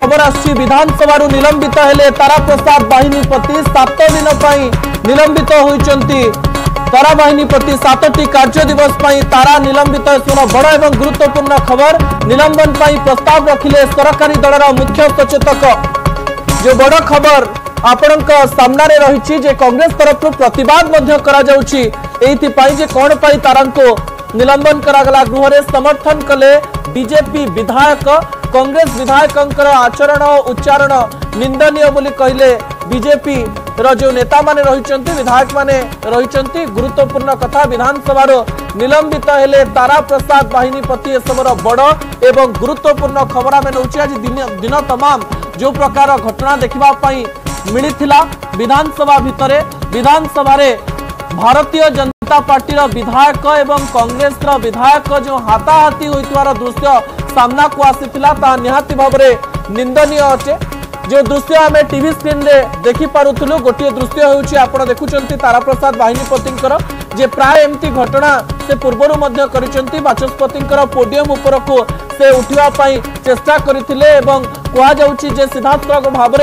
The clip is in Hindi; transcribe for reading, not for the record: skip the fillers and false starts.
खबर आसी विधानसभा निलंबित हेले तारा प्रसाद बाहिनीपति 7 दिन निलंबित होइचंती। तारा बाहिनीपति 7टी कार्य दिवस तारा निलंबित बड़ एवं गुरुत्वपूर्ण खबर। निलंबन प्रस्ताव रखिले सरकारी दलर मुख्य सचेतक। जो बड़ खबर आपण सामना रही जे कांग्रेस तरफ प्रतिवाद करा जाउछि एइथिपाई जे कोन पाई तारांको निलंबन करागला। गृह समर्थन कले बीजेपी विधायक। कांग्रेस विधायकंकर आचरण उच्चारण निंदनीय बोली कहले बीजेपी रो जो नेता माने रहिचंती विधायक माने रहिचंती। गुरुत्वपूर्ण कथा विधानसभा निलंबित हेले तारा प्रसाद बाहिनीपति एसबर बड़ एवं गुरुत्वपूर्ण खबर आम नौची। आज दिन तमाम जो प्रकार घटना देखा मिलता विधानसभा भितरे विधानसभा भारतीय जनता पार्टी विधायक एवं कांग्रेस विधायक जो हाथाहाथी होइतवार दृश्य सामना को आसीथिला निहाती भाव निंदनीय अटे। जो दृश्य आम टीवी स्क्रीन रे देखि पारुथुलु गोटे दृश्य होउछि आपण देखुचंती तारा प्रसाद बाहिनीपतिंकर जे प्राय एमती घटना से पूर्वरु मध्य करिसंती। बाचस्पतिंकर पोडियम उपरको से उठिवा पई चेष्टा करिथिले एवं कुआ जाउछि जे सिद्धांतक भाव